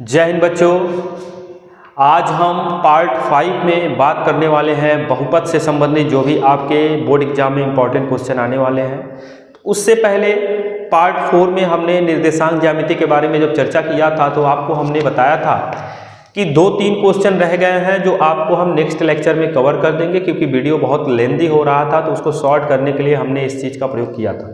जय हिंद बच्चों। आज हम पार्ट 5 में बात करने वाले हैं बहुपद से संबंधित जो भी आपके बोर्ड एग्जाम में इंपॉर्टेंट क्वेश्चन आने वाले हैं। तो उससे पहले पार्ट 4 में हमने निर्देशांक ज्यामिति के बारे में जब चर्चा किया था तो आपको हमने बताया था कि 2-3 क्वेश्चन रह गए हैं जो आपको हम नेक्स्ट लेक्चर में कवर कर देंगे, क्योंकि वीडियो बहुत लेंदी हो रहा था तो उसको शॉर्ट करने के लिए हमने इस चीज़ का प्रयोग किया था।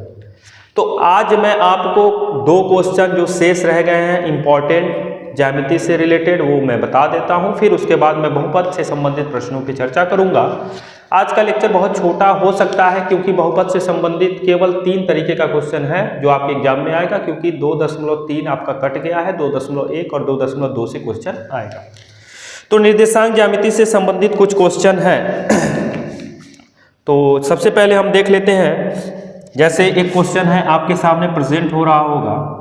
तो आज मैं आपको 2 क्वेश्चन जो शेष रह गए हैं इंपॉर्टेंट ज्यामिति से रिलेटेड वो मैं बता देता हूं, फिर उसके बाद मैं बहुपद से संबंधित प्रश्नों की चर्चा करूंगा। आज का लेक्चर बहुत छोटा हो सकता है क्योंकि बहुपद से संबंधित केवल 3 तरीके का क्वेश्चन है जो आपके एग्जाम में आएगा, क्योंकि 2.3 आपका कट गया है, 2.1 और 2.2 से क्वेश्चन आएगा। तो निर्देशांक ज्यामिति से संबंधित कुछ क्वेश्चन है। तो सबसे पहले हम देख लेते हैं। जैसे एक क्वेश्चन है आपके सामने प्रेजेंट हो रहा होगा,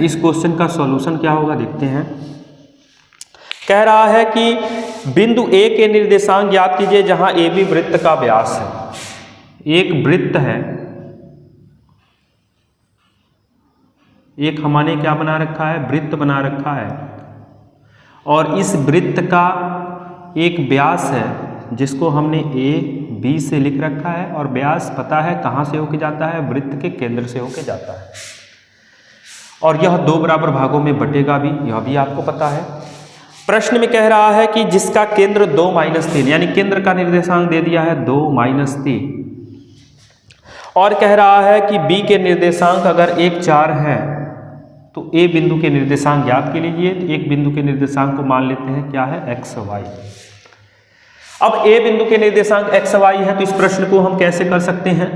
इस क्वेश्चन का सॉल्यूशन क्या होगा देखते हैं। कह रहा है कि बिंदु ए के निर्देशांक ज्ञात कीजिए जहां ए बी वृत्त का व्यास है। एक वृत्त है, एक हमने क्या बना रखा है, वृत्त बना रखा है, और इस वृत्त का एक व्यास है जिसको हमने ए बी से लिख रखा है, और व्यास पता है कहां से होके जाता है, वृत्त के केंद्र से होके जाता है, और यह 2 बराबर भागों में बटेगा भी, यह भी आपको पता है। प्रश्न में कह रहा है कि जिसका केंद्र 2-3 यानी केंद्र का निर्देशांक दे दिया है 2-3, और कह रहा है कि बी के निर्देशांक अगर 1-4 है तो ए बिंदु के निर्देशांक ज्ञात के लीजिए। तो एक बिंदु के निर्देशांक को मान लेते हैं क्या है, एक्स वाई। अब ए बिंदु के निर्देशांक एक्स वाई है तो इस प्रश्न को हम कैसे कर सकते हैं।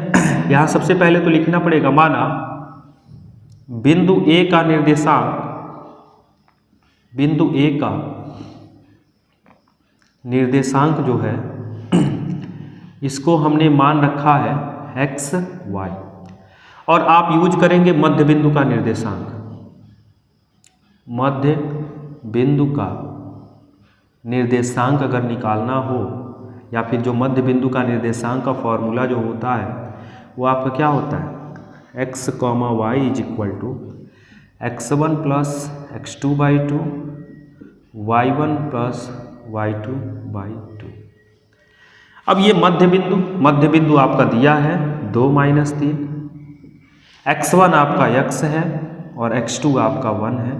यहां सबसे पहले तो लिखना पड़ेगा, माना बिंदु ए का निर्देशांक, बिंदु ए का निर्देशांक जो है इसको हमने मान रखा है एक्स वाई, और आप यूज करेंगे मध्य बिंदु का निर्देशांक। मध्य बिंदु का निर्देशांक अगर निकालना हो, या फिर जो मध्य बिंदु का निर्देशांक का फॉर्मूला जो होता है वो आपका क्या होता है, x, y is equal to x1 plus x2/2 y1 plus y2/2। अब ये मध्य बिंदु आपका दिया है 2-3, x1 आपका x है और x2 आपका 1 है,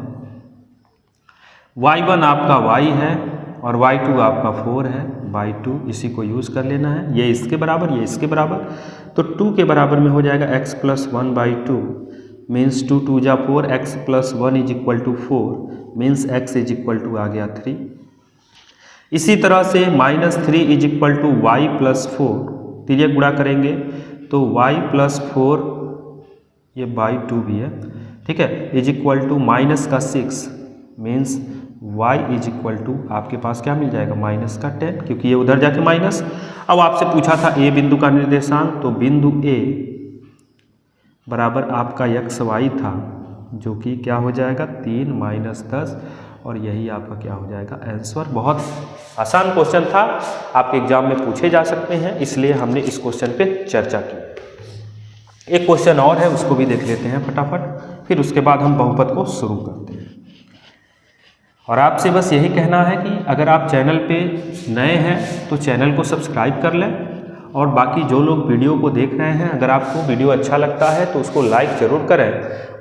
y1 आपका y है और y2 आपका 4 है बाई 2, इसी को यूज़ कर लेना है। ये इसके बराबर, ये इसके बराबर, तो 2 के बराबर में हो जाएगा x प्लस 1/2 मीन्स 2 2 जा 4, x plus 1 is equal to 4 means x is equal to आ गया 3। इसी तरह से -3 is equal to y plus 4, तिर्यक गुणा करेंगे तो y प्लस 4 ये बाई 2 भी है, ठीक है, is equal to -6 means y is equal to आपके पास क्या मिल जाएगा, -10, क्योंकि ये उधर जाके माइनस। अब आपसे पूछा था ए बिंदु का निर्देशांक, तो बिंदु ए बराबर आपका एक्स वाई था, जो कि क्या हो जाएगा 3 - 10, और यही आपका क्या हो जाएगा आंसर। बहुत आसान क्वेश्चन था, आपके एग्जाम में पूछे जा सकते हैं, इसलिए हमने इस क्वेश्चन पे चर्चा की। एक क्वेश्चन और है, उसको भी देख लेते हैं फटाफट, फिर उसके बाद हम बहुपद को शुरू करते हैं। और आपसे बस यही कहना है कि अगर आप चैनल पे नए हैं तो चैनल को सब्सक्राइब कर लें, और बाकी जो लोग वीडियो को देख रहे हैं अगर आपको वीडियो अच्छा लगता है तो उसको लाइक ज़रूर करें,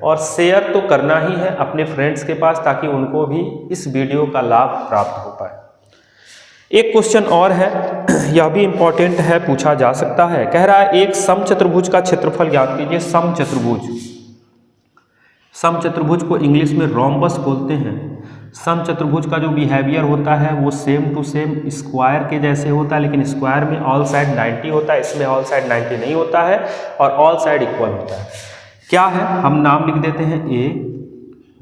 और शेयर तो करना ही है अपने फ्रेंड्स के पास, ताकि उनको भी इस वीडियो का लाभ प्राप्त हो पाए। एक क्वेश्चन और है, यह भी इम्पॉर्टेंट है, पूछा जा सकता है। कह रहा है एक समचतुर्भुज का क्षेत्रफल ज्ञात कीजिए। समचतुर्भुज को इंग्लिश में रोम्बस बोलते हैं। समचतुर्भुज का जो बिहेवियर होता है वो सेम टू सेम स्क्वायर के जैसे होता है, लेकिन स्क्वायर में ऑल साइड 90 होता है, इसमें ऑल साइड 90 नहीं होता है और ऑल साइड इक्वल होता है। क्या है, हम नाम लिख देते हैं ए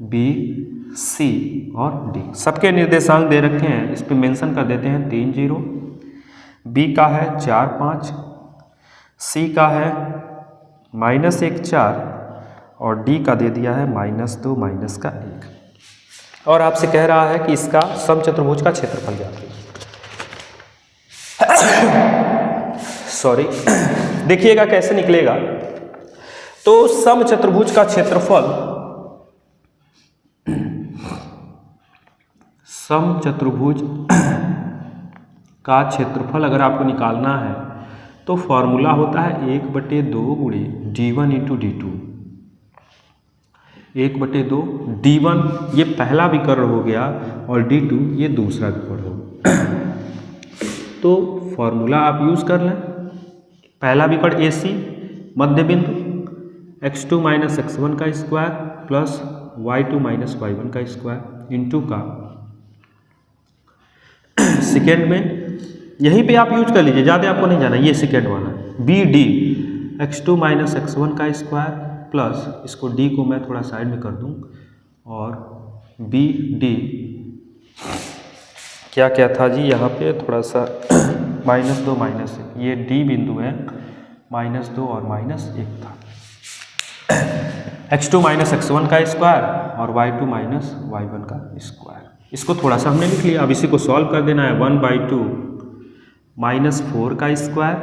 बी सी और डी। सबके निर्देशांक दे रखे हैं, इस पर मेंशन कर देते हैं 3 0, बी का है 4 5, सी का है -1 4, और डी का दे दिया है -2 -1। और आपसे कह रहा है कि इसका समचतुर्भुज का क्षेत्रफल ज्ञात कीजिए। सॉरी, देखिएगा कैसे निकलेगा। तो समचतुर्भुज का क्षेत्रफल समचतुर्भुज का क्षेत्रफल अगर आपको निकालना है तो फॉर्मूला होता है 1/2 गुणे d1 इंटू d2। 1/2 d1 ये पहला विकर्ण हो गया और d2 ये दूसरा विकर्ण हो गया। तो फॉर्मूला आप यूज़ कर लें। पहला विकर्ण AC मध्य बिंदु x2 माइनस x1 का square plus y2 minus y1 का स्क्वायर इंटू का सेकेंड में यहीं पे आप यूज कर लीजिए, ज़्यादा आपको नहीं जाना, ये सेकेंड वाला BD x2 माइनस x1 का स्क्वायर प्लस इसको D को मैं थोड़ा साइड में कर दूं और BD क्या क्या था जी यहाँ पे थोड़ा सा -2 -1, ये D बिंदु है -2 और -1 था। x2 माइनस x1 का स्क्वायर और y2 माइनस y1 का स्क्वायर, इसको थोड़ा सा हमने लिख लिया। अब इसी को सॉल्व कर देना है। 1/2 -4 का स्क्वायर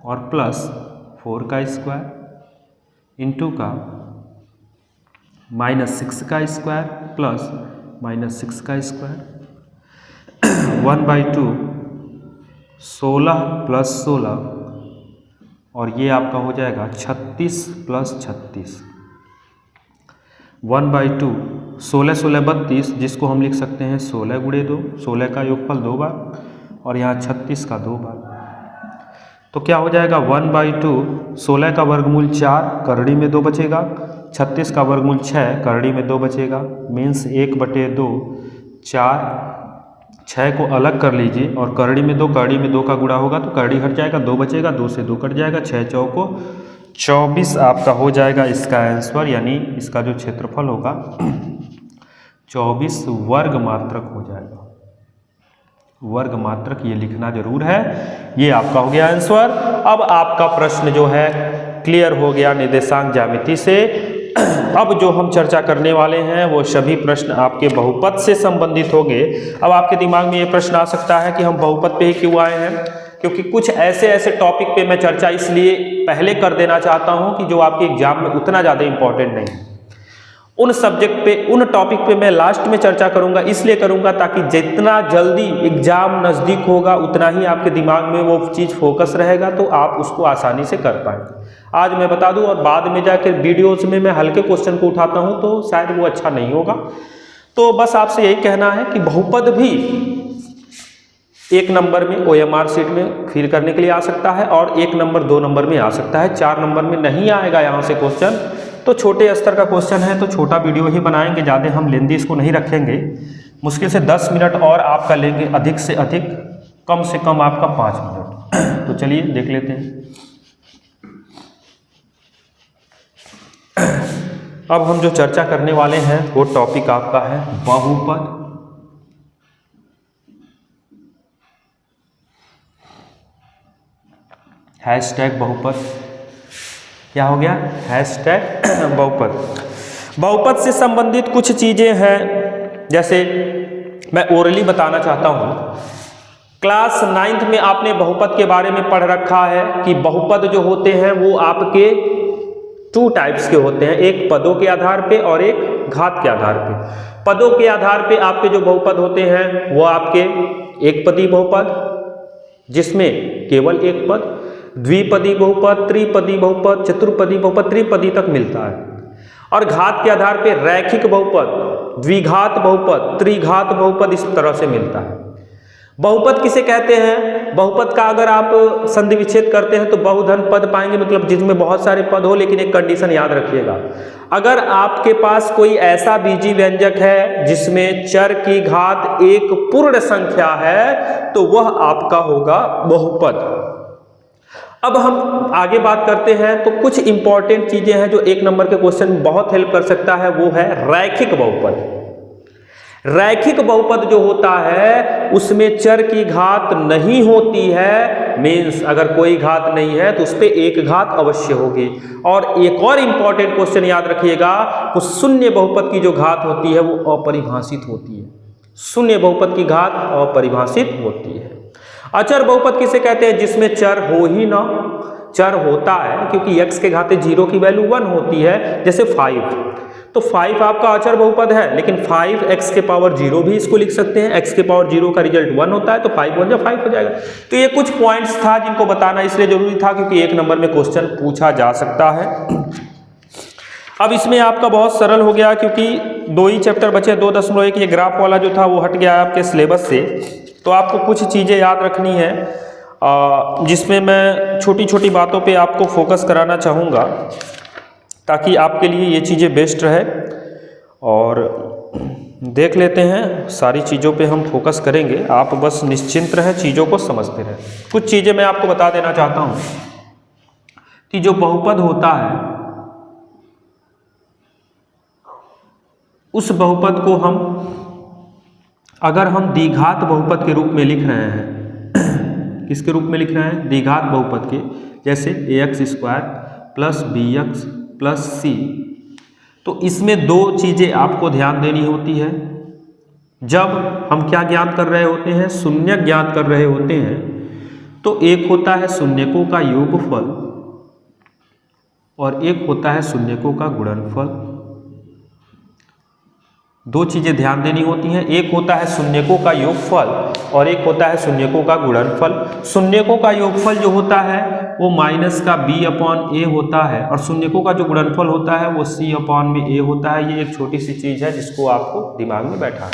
और प्लस 4 का स्क्वायर इंटू का -6 का स्क्वायर प्लस -6 का स्क्वायर 1/2 16 प्लस 16 और ये आपका हो जाएगा 36 प्लस 36। 1/2 16 16 32, जिसको हम लिख सकते हैं 16 गुणे 2, 16 का योगफल 2 बार और यहाँ 36 का 2 बार। तो क्या हो जाएगा 1/2 16 का वर्गमूल 4 करड़ी में 2 बचेगा, 36 का वर्गमूल 6 करड़ी में 2 बचेगा, मीन्स 1/2 4, 6 को अलग कर लीजिए और करड़ी में 2, करड़ी में 2 का गुणा होगा तो करड़ी हट जाएगा, 2 बचेगा, 2 से 2 कट जाएगा, 6 चौको 24 आपका हो जाएगा इसका आंसर, यानी इसका जो क्षेत्रफल होगा 24 वर्ग मात्रक हो जाएगा। वर्ग मात्रक ये लिखना जरूर है। ये आपका हो गया आंसर। अब आपका प्रश्न जो है क्लियर हो गया निर्देशांक ज्यामिति से। अब जो हम चर्चा करने वाले हैं वो सभी प्रश्न आपके बहुपद से संबंधित होंगे। अब आपके दिमाग में ये प्रश्न आ सकता है कि हम बहुपद पे ही क्यों आए हैं, क्योंकि कुछ ऐसे टॉपिक पे मैं चर्चा इसलिए पहले कर देना चाहता हूं कि जो आपके एग्जाम में उतना ज़्यादा इंपॉर्टेंट नहीं है। उन सब्जेक्ट पे, उन टॉपिक पे मैं लास्ट में चर्चा करूंगा, इसलिए करूंगा ताकि जितना जल्दी एग्जाम नज़दीक होगा उतना ही आपके दिमाग में वो चीज़ फोकस रहेगा, तो आप उसको आसानी से कर पाएंगे। आज मैं बता दूं और बाद में जाकर वीडियोस में मैं हल्के क्वेश्चन को उठाता हूं तो शायद वो अच्छा नहीं होगा। तो बस आपसे यही कहना है कि बहुपद भी 1 नंबर में OMR शीट में फिल करने के लिए आ सकता है और 1 नंबर 2 नंबर में आ सकता है, 4 नंबर में नहीं आएगा यहाँ से क्वेश्चन। तो छोटे स्तर का क्वेश्चन है तो छोटा वीडियो ही बनाएंगे, ज़्यादा हम लेंदी इसको नहीं रखेंगे। मुश्किल से 10 मिनट और आपका लेंगे, अधिक से अधिक, कम से कम आपका 5 मिनट। तो चलिए देख लेते हैं। अब हम जो चर्चा करने वाले हैं वो टॉपिक आपका है बहुपद। हैशटैग बहुपद, क्या हो गया? हैशटैग बहुपद। बहुपद से संबंधित कुछ चीजें हैं, जैसे मैं ओरली बताना चाहता हूं। क्लास 9th में आपने बहुपद के बारे में पढ़ रखा है कि बहुपद जो होते हैं वो आपके 2 टाइप्स के होते हैं, एक पदों के आधार पे और एक घात के आधार पे। पदों के आधार पे आपके जो बहुपद होते हैं वो आपके एक पदी बहुपद, जिसमें केवल एक पद, द्विपदी बहुपद, त्रिपदी बहुपद, चतुर्पदी बहुपद, त्रिपदी तक मिलता है। और घात के आधार पे रैखिक बहुपद, द्विघात बहुपद, त्रिघात बहुपद इस तरह से मिलता है। बहुपद किसे कहते हैं? बहुपद का अगर आप संधि विच्छेद करते हैं तो बहुधन पद पाएंगे, मतलब जिसमें बहुत सारे पद हो, लेकिन एक कंडीशन याद रखिएगा, अगर आपके पास कोई ऐसा बीजी व्यंजक है जिसमें चर की घात एक पूर्ण संख्या है तो वह आपका होगा बहुपद। अब हम आगे बात करते हैं तो कुछ इंपॉर्टेंट चीजें हैं जो 1 नंबर के क्वेश्चन में बहुत हेल्प कर सकता है, वो है रैखिक बहुपद। रैखिक बहुपद जो होता है उसमें चर की घात नहीं होती है, मीन्स अगर कोई घात नहीं है तो उस पर एक घात अवश्य होगी। और एक और इंपॉर्टेंट क्वेश्चन याद रखिएगा, कुछ शून्य बहुपद की जो घात होती है वो अपरिभाषित होती है। शून्य बहुपद की घात अपरिभाषित होती है। अचर बहुपद किसे कहते हैं? जिसमें चर हो ही ना, चर होता है, क्योंकि x के घाते 0 की वैल्यू 1 होती है, जैसे 5, तो 5 आपका अचर बहुपद है, लेकिन 5x के पावर 0 भी इसको लिख सकते हैं। x के पावर 0 का रिजल्ट 1 होता है, तो 5 1 जा 5 हो जाएगा। तो ये कुछ पॉइंट्स था जिनको बताना इसलिए जरूरी था, क्योंकि 1 नंबर में क्वेश्चन पूछा जा सकता है। अब इसमें आपका बहुत सरल हो गया, क्योंकि 2 ही चैप्टर बचे, 2.1 ये ग्राफ वाला जो था वो हट गया आपके सिलेबस से। तो आपको कुछ चीज़ें याद रखनी है, जिसमें मैं छोटी छोटी बातों पे आपको फोकस कराना चाहूँगा, ताकि आपके लिए ये चीज़ें बेस्ट रहे। और देख लेते हैं, सारी चीज़ों पे हम फोकस करेंगे, आप बस निश्चिंत रहें, चीज़ों को समझते रहें। कुछ चीज़ें मैं आपको बता देना चाहता हूँ कि जो बहुपद होता है, उस बहुपद को हम अगर हम द्विघात बहुपद के रूप में लिख रहे हैं, किसके रूप में लिख रहे हैं? द्विघात बहुपद के, जैसे ax² plus bx plus c, तो इसमें 2 चीज़ें आपको ध्यान देनी होती है। जब हम क्या ज्ञात कर रहे होते हैं? शून्यक ज्ञात कर रहे होते हैं, तो एक होता है शून्यकों का योगफल और एक होता है शून्यकों का गुणनफल। 2 चीज़ें ध्यान देनी होती हैं, एक होता है शून्यकों का योगफल और एक होता है शून्यकों का गुणनफल। शून्यकों का योगफल जो होता है वो माइनस का b/a होता है, और शून्यकों का जो गुणनफल होता है वो c/a होता है। ये एक छोटी सी चीज़ है जिसको आपको दिमाग में बैठा है।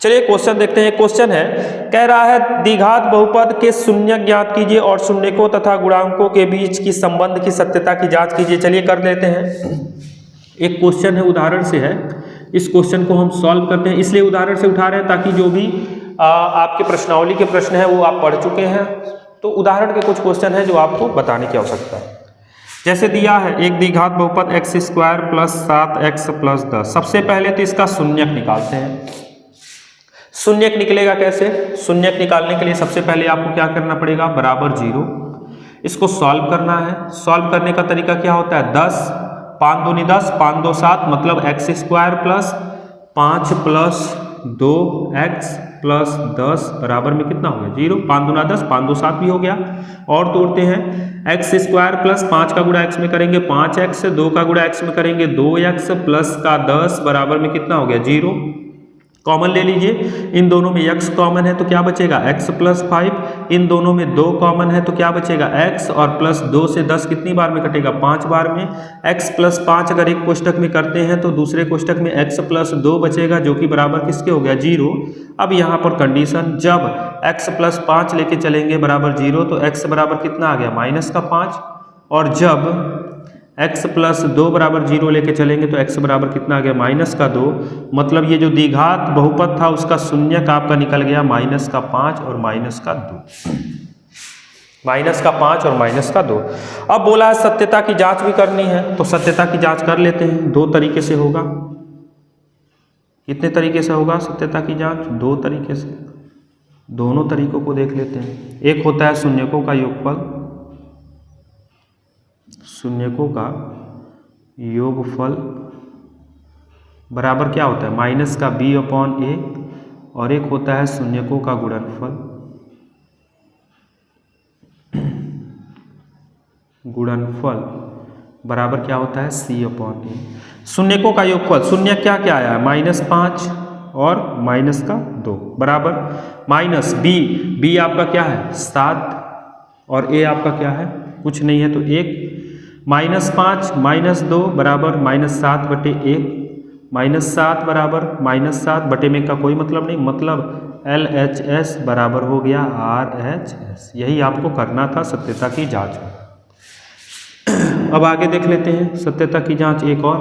चलिए क्वेश्चन देखते हैं। क्वेश्चन है, कह रहा है द्विघात बहुपद के शून्यक ज्ञात कीजिए और शून्यकों तथा गुणांकों के बीच की संबंध की सत्यता की जांच कीजिए। चलिए कर लेते हैं। एक क्वेश्चन है, उदाहरण से है, इस क्वेश्चन को हम सॉल्व करते हैं, इसलिए उदाहरण से उठा रहे हैं ताकि जो भी आपके प्रश्नावली के प्रश्न है वो आप पढ़ चुके हैं, तो उदाहरण के कुछ क्वेश्चन हैं जो आपको बताने की आवश्यकता है। जैसे दिया है एक द्विघात बहुपद x² प्लस 7x प्लस 10। सबसे पहले तो इसका शून्यक निकालते हैं। शून्यक निकलेगा कैसे? शून्यक निकालने के लिए सबसे पहले आपको क्या करना पड़ेगा? बराबर 0। इसको सॉल्व करना है। सॉल्व करने का तरीका क्या होता है? 10 5 दूनी 10, 5 2 7, मतलब x² plus 5 plus 2x plus 10 बराबर में कितना हो गया? 0। 5 दूना 10, 5 2 7 भी हो गया। और तोड़ते हैं, x² प्लस 5 का गुणा x में करेंगे 5x, 2 का गुणा x में करेंगे 2x प्लस का 10 बराबर में कितना हो गया? 0। कॉमन ले लीजिए, इन दोनों में x कॉमन है तो क्या बचेगा? x plus 5। इन दोनों में 2 कॉमन है तो क्या बचेगा? x, और प्लस 2 से 10 कितनी बार में कटेगा? 5 बार में। x प्लस 5 अगर एक कोष्टक में करते हैं तो दूसरे कोष्टक में x प्लस 2 बचेगा, जो कि बराबर किसके हो गया? 0। अब यहाँ पर कंडीशन, जब x प्लस 5 लेके चलेंगे बराबर 0, तो x बराबर कितना आ गया? माइनस का 5। और जब x प्लस 2 बराबर 0 लेके चलेंगे तो x बराबर कितना आ गया? माइनस का 2। मतलब ये जो द्विघात बहुपद था उसका शून्यक आपका निकल गया माइनस का 5 और माइनस का 2। माइनस का 5 और माइनस का 2। अब बोला है सत्यता की जांच भी करनी है, तो सत्यता की जांच कर लेते हैं। 2 तरीके से होगा। कितने तरीके से होगा सत्यता की जांच? 2 तरीके से। दोनों तरीकों को देख लेते हैं। एक होता है शून्यकों का योगफल, शून्यकों का योगफल बराबर क्या होता है? माइनस का b/a, और एक होता है शून्यकों का गुणनफल। गुणनफल बराबर क्या होता है? c/a। शून्यकों का योगफल, शून्य क्या क्या आया है? -5 और माइनस का 2 बराबर माइनस b आपका क्या है? 7, और a आपका क्या है? कुछ नहीं है तो 1। -5 -2 बराबर -7 बटे 1। -7 बराबर -7 बटे में का कोई मतलब नहीं, मतलब LHS बराबर हो गया RHS। यही आपको करना था सत्यता की जांच में। अब आगे देख लेते हैं सत्यता की जांच एक और।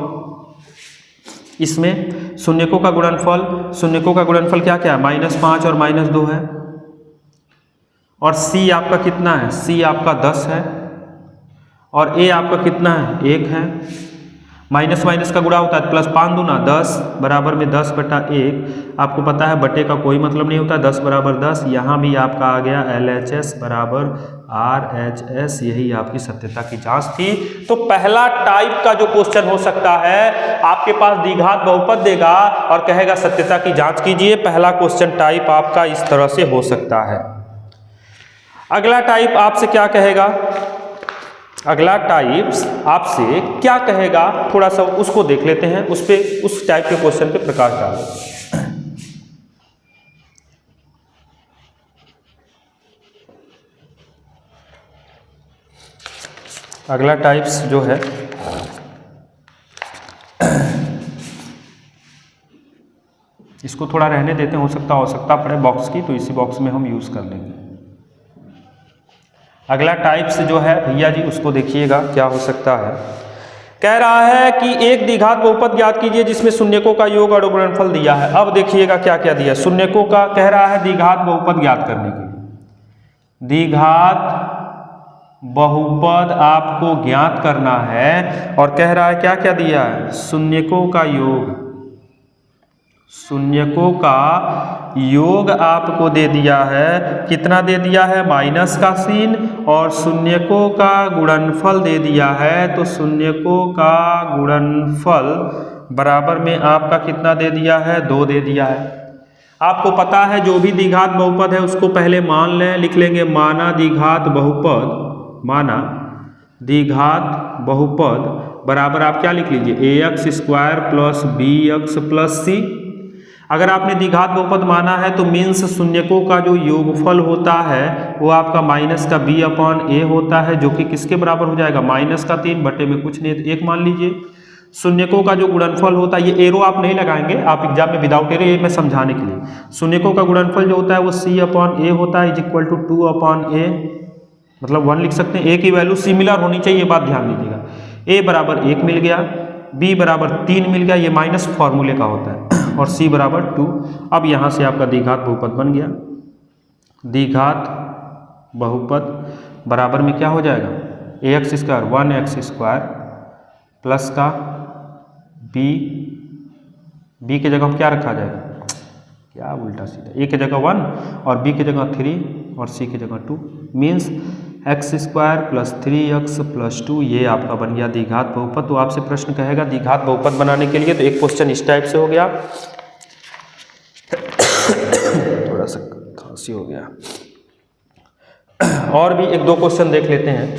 इसमें शून्यकों का गुणनफल, शून्यकों का गुणनफल क्या क्या है? -5 और -2 है। और C आपका कितना है? C आपका 10 है, और a आपका कितना है? 1 है। माइनस माइनस का गुणा होता है, प्लस 5 दूना 10 बराबर में 10 बटा 1। आपको पता है बटे का कोई मतलब नहीं होता, 10 बराबर 10। यहाँ भी आपका आ गया LHS बराबर RHS। यही आपकी सत्यता की जांच थी। तो पहला टाइप का जो क्वेश्चन हो सकता है, आपके पास द्विघात बहुपद देगा और कहेगा सत्यता की जांच कीजिए। पहला क्वेश्चन टाइप आपका इस तरह से हो सकता है। अगला टाइप आपसे क्या कहेगा? अगला टाइप्स आपसे क्या कहेगा, थोड़ा सा उसको देख लेते हैं, उस टाइप के क्वेश्चन पे प्रकाश डालें। अगला टाइप्स जो है इसको थोड़ा रहने देते हैं, हो सकता आवश्यकता पड़े बॉक्स की, तो इसी बॉक्स में हम यूज़ कर लेंगे। अगला टाइप्स जो है भैया जी उसको देखिएगा क्या हो सकता है। कह रहा है कि एक द्विघात बहुपद ज्ञात कीजिए जिसमें शून्यकों का योग और गुणनफल दिया है। अब देखिएगा क्या क्या दिया है। शून्यकों का कह रहा है द्विघात बहुपद ज्ञात करने के लिए, द्विघात बहुपद आपको ज्ञात करना है, और कह रहा है क्या क्या दिया है, शून्यकों का योग, शून्यकों का योग आपको दे दिया है। कितना दे दिया है, माइनस का सीन, और शून्यकों का गुणनफल दे दिया है। तो शून्यकों का गुणनफल बराबर में आपका कितना दे दिया है, 2 दे दिया है। आपको पता है जो भी द्विघात बहुपद है उसको पहले मान लें, लिख लेंगे माना द्विघात बहुपद, माना द्विघात बहुपद बराबर आप क्या लिख लीजिए, ax² plus bx plus c। अगर आपने द्विघात बहुपद माना है तो मीन्स शून्यकों का जो योगफल होता है वो आपका माइनस का b/a होता है, जो कि किसके बराबर हो जाएगा, माइनस का 3 बटे में कुछ नहीं तो 1 मान लीजिए। शून्यकों का जो गुणनफल होता है, ये एरो आप नहीं लगाएंगे, आप एग्जाम में विदाउट एरो, ये मैं समझाने के लिए। शून्यकों का गुणनफल जो होता है वो c/a होता है, इज इक्वल टू 2/a, मतलब 1 लिख सकते हैं। a की वैल्यू सिमिलर होनी चाहिए, ये बात ध्यान दीजिएगा। a बराबर 1 मिल गया, b बराबर 3 मिल गया, ये माइनस फॉर्मूले का होता है, और c बराबर 2। अब यहाँ से आपका द्विघात बहुपद बन गया। द्विघात बहुपद बराबर में क्या हो जाएगा, ax² 1x² प्लस का b की जगह क्या रखा जाएगा, क्या उल्टा सीधा, a की जगह 1 और b की जगह 3 और c की जगह 2, means x² plus 3x plus 2, ये आपका बन गया द्विघात बहुपद। तो आपसे प्रश्न कहेगा द्विघात बहुपद बनाने के लिए, तो एक क्वेश्चन इस टाइप से हो गया। थोड़ा सा खांसी हो गया, और भी 1-2 क्वेश्चन देख लेते हैं,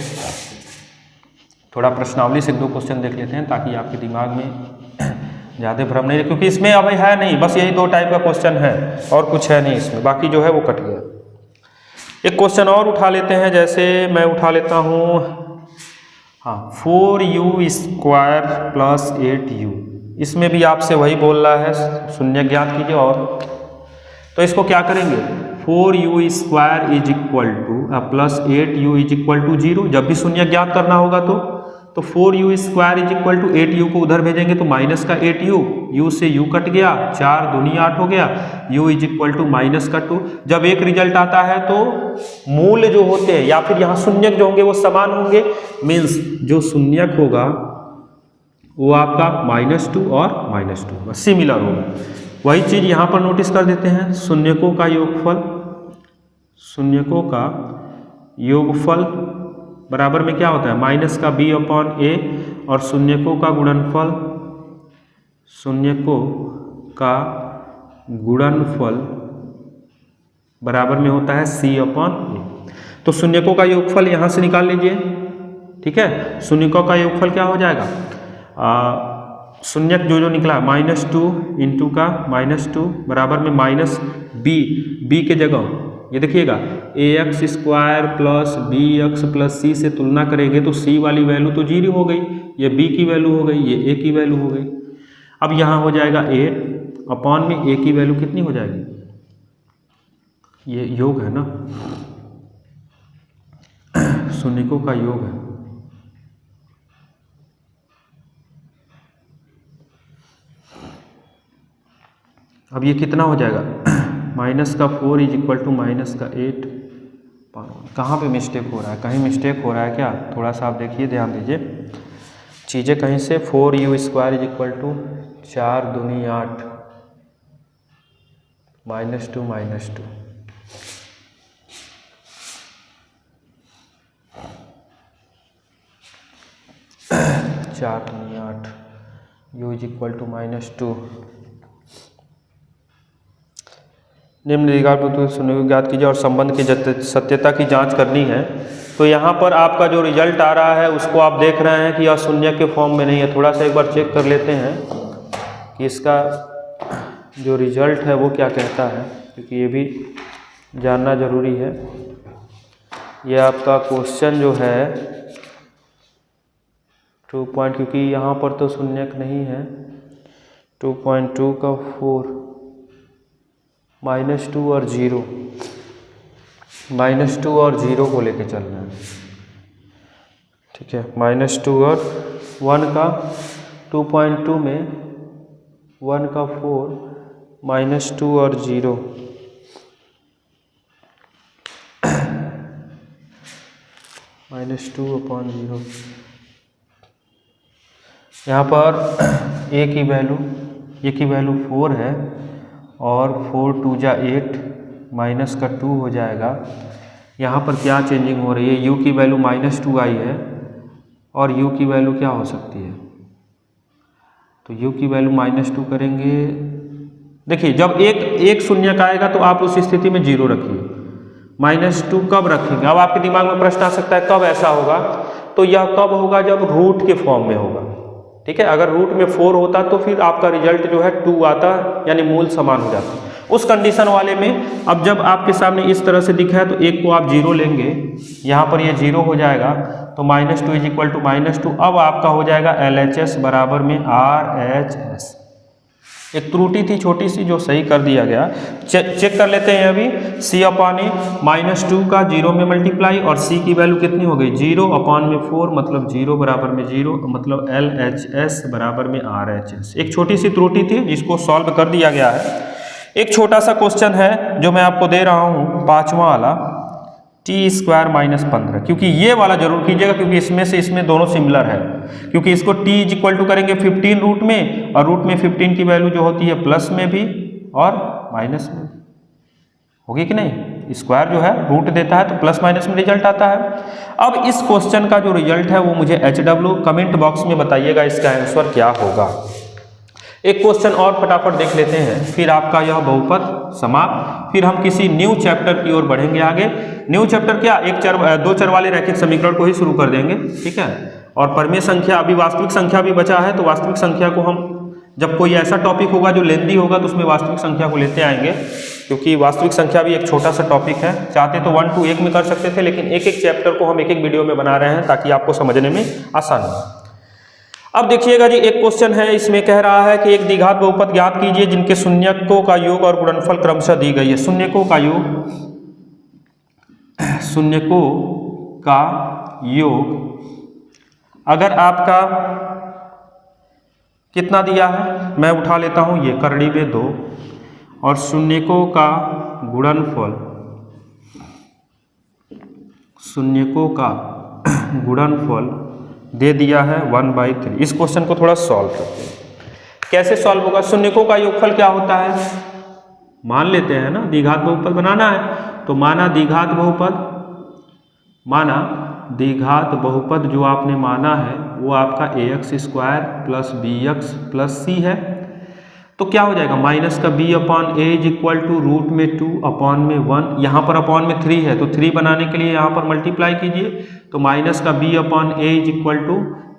थोड़ा प्रश्नावली से 1-2 क्वेश्चन देख लेते हैं ताकि आपके दिमाग में ज़्यादा भ्रम नहीं, क्योंकि इसमें अभी है नहीं, बस यही 2 टाइप का क्वेश्चन है और कुछ है नहीं इसमें, बाकी जो है वो कट गया। एक क्वेश्चन और उठा लेते हैं, जैसे मैं उठा लेता हूँ, हाँ, 4u² प्लस 8u। इसमें भी आपसे वही बोल रहा है शून्य ज्ञात कीजिए, और तो इसको क्या करेंगे, 4u² is equal to plus 8u is equal to 0। जब भी शून्य ज्ञात करना होगा तो 4u² is equal to 8u को उधर भेजेंगे तो माइनस का 8u, u से u कट गया, 4 दूनी 8 हो गया, u is equal to minus का 2। जब एक रिजल्ट आता है तो मूल जो होते हैं या फिर यहाँ शून्यक जो होंगे वो समान होंगे, मीन्स जो शून्यक होगा वो आपका -2 और -2 सिमिलर होगा। वही चीज़ यहाँ पर नोटिस कर देते हैं, शून्यकों का योगफल, शून्यकों का योगफल बराबर में क्या होता है, माइनस का b/a, और शून्यकों का गुणनफल, शून्यकों का गुणनफल बराबर में होता है c/a। तो शून्यकों का योगफल यहाँ से निकाल लीजिए, ठीक है। शून्यकों का योगफल क्या हो जाएगा, शून्यक जो निकला -2 इंटू का -2 बराबर में माइनस b के जगह ये देखिएगा ax² plus bx plus c से तुलना करेंगे तो c वाली वैल्यू तो 0 हो गई, ये b की वैल्यू हो गई, ये a की वैल्यू हो गई। अब यहाँ हो जाएगा 8 में a की वैल्यू कितनी हो जाएगी, ये योग है ना, शून्यकों का योग है। अब ये कितना हो जाएगा, माइनस का 4 इज इक्वल टू माइनस का 8। कहाँ पे मिस्टेक हो रहा है, कहीं मिस्टेक हो रहा है क्या, थोड़ा सा आप देखिए, ध्यान दीजिए चीज़ें कहीं से। 4u² इज इक्वल टू 4 दूनी 8 -2 -2, चार दूनी 8, u इज इक्वल टू -2। निम्न द्विघात बहुपद शून्य को ज्ञात कीजिए और संबंध की सत्यता की जांच करनी है। तो यहाँ पर आपका जो रिजल्ट आ रहा है उसको आप देख रहे हैं कि यह शून्य के फॉर्म में नहीं है। थोड़ा सा एक बार चेक कर लेते हैं कि इसका जो रिजल्ट है वो क्या कहता है, क्योंकि ये भी जानना ज़रूरी है। ये आपका क्वेश्चन जो है 2 पॉइंट, क्योंकि यहाँ पर तो शून्यक नहीं है, 2.2 का 4 -2 और 0, -2 और 0 को लेके चलना है, ठीक है। -2 और 1 का 2.2 में 1 का 4 -2 और 0, -2/0। यहाँ पर a की वैल्यू 4 है और 4 2 जा 8 माइनस का 2 हो जाएगा। यहाँ पर क्या चेंजिंग हो रही है, u की वैल्यू -2 आई है और u की वैल्यू क्या हो सकती है, तो u की वैल्यू -2 करेंगे। देखिए जब एक शून्यक आएगा तो आप उस स्थिति में 0 रखिए, -2 कब रखेंगे। अब आपके दिमाग में प्रश्न आ सकता है कब ऐसा होगा, तो यह कब होगा जब रूट के फॉर्म में होगा, ठीक है। अगर रूट में 4 होता तो फिर आपका रिजल्ट जो है 2 आता, यानी मूल समान हो जाता। उस कंडीशन वाले में अब जब आपके सामने इस तरह से दिखा है तो एक को आप 0 लेंगे, यहाँ पर ये 0 हो जाएगा, तो -2 = -2। अब आपका हो जाएगा LHS बराबर में RHS। एक त्रुटि थी छोटी सी जो सही कर दिया गया। चेक कर लेते हैं अभी। C/A -2 का 0 में मल्टीप्लाई और C की वैल्यू कितनी हो गई 0/4, मतलब 0 बराबर में 0, मतलब LHS बराबर में RHS। एक छोटी सी त्रुटि थी जिसको सॉल्व कर दिया गया है। एक छोटा सा क्वेश्चन है जो मैं आपको दे रहा हूँ, 5वां वाला, t² - 15, क्योंकि ये वाला जरूर कीजिएगा क्योंकि इसमें दोनों सिमिलर है। क्योंकि इसको t = करेंगे 15 रूट में, और रूट में 15 की वैल्यू जो होती है प्लस में भी और माइनस में भी होगी कि नहीं। स्क्वायर जो है रूट देता है तो प्लस माइनस में रिजल्ट आता है। अब इस क्वेश्चन का जो रिजल्ट है वो मुझे HW कमेंट बॉक्स में बताइएगा इसका आंसर क्या होगा। एक क्वेश्चन और फटाफट देख लेते हैं, फिर आपका यह बहुपद समाप्त। फिर हम किसी न्यू चैप्टर की ओर बढ़ेंगे आगे। न्यू चैप्टर क्या, 2 चर वाले रैखिक समीकरण को ही शुरू कर देंगे, ठीक है। और परिमेय संख्या, अभी वास्तविक संख्या भी बचा है, तो वास्तविक संख्या को हम जब कोई ऐसा टॉपिक होगा जो लेंदी होगा तो उसमें वास्तविक संख्या को लेते आएंगे, क्योंकि वास्तविक संख्या भी एक छोटा सा टॉपिक है। चाहते तो 1 to 1 में कर सकते थे, लेकिन एक चैप्टर को हम एक वीडियो में बना रहे हैं ताकि आपको समझने में आसानी हो। अब देखिएगा जी, एक क्वेश्चन है, इसमें कह रहा है कि एक द्विघात बहुपद ज्ञात कीजिए जिनके शून्यकों का योग और गुणनफल क्रमशः दी गई है। शून्यकों का योग अगर आपका कितना दिया है, मैं उठा लेता हूं, ये करड़ी में 2, और शून्यकों का गुणनफल दे दिया है 1/3। इस क्वेश्चन को थोड़ा सॉल्व करते हैं। कैसे सॉल्व होगा, शून्यकों का योगफल क्या होता है, मान लेते हैं ना, द्विघात बहुपद बनाना है तो माना द्विघात बहुपद जो आपने माना है वो आपका ax² + bx + c है। तो क्या हो जाएगा, माइनस का b/a = रूट में 2/1, यहाँ पर अपॉन में 3 है तो 3 बनाने के लिए यहाँ पर मल्टीप्लाई कीजिए, तो माइनस का b/a =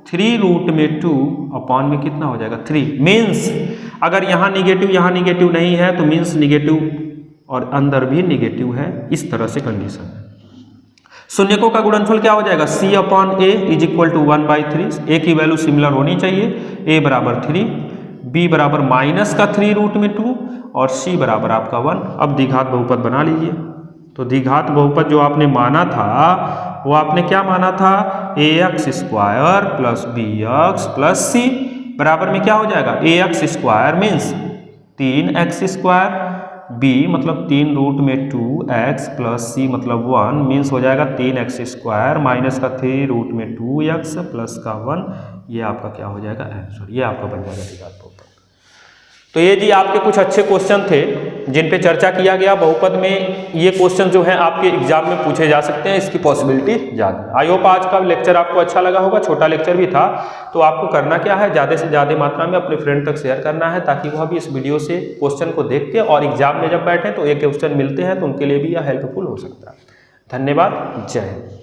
3 रूट में 2 में कितना हो जाएगा 3। मीन्स अगर यहाँ निगेटिव नहीं है तो मीन्स निगेटिव और अंदर भी निगेटिव है। इस तरह से कंडीशन है। शून्यकों का गुणनफल क्या हो जाएगा, C/A = 1/3। a की वैल्यू सिमिलर होनी चाहिए, a बराबर 3, b बराबर -3 रूट में 2 और c बराबर आपका 1। अब द्विघात बहुपद बना लीजिए। तो द्विघात बहुपद जो आपने माना था वो आपने क्या माना था, ax² + bx + c बराबर में क्या हो जाएगा, ax² मीन्स 3x², b मतलब 3 रूट में 2x + c मतलब 1 मीन्स हो जाएगा 3x² माइनस का 3 रूट में 2x प्लस का 1। ये आपका क्या हो जाएगा आंसर, ये आपका बन जाएगा द्विघात बहुपद। तो ये जी आपके कुछ अच्छे क्वेश्चन थे जिन पे चर्चा किया गया। बहुपद में ये क्वेश्चन जो है आपके एग्जाम में पूछे जा सकते हैं, इसकी पॉसिबिलिटी ज़्यादा। आई होप आज का लेक्चर आपको अच्छा लगा होगा। छोटा लेक्चर भी था, तो आपको करना क्या है, ज़्यादा से ज़्यादा मात्रा में अपने फ्रेंड तक शेयर करना है ताकि वह भी इस वीडियो से क्वेश्चन को देख के और एग्जाम में जब बैठे तो एक क्वेश्चन मिलते हैं तो उनके लिए भी यह हेल्पफुल हो सकता है। धन्यवाद, जय हिंद।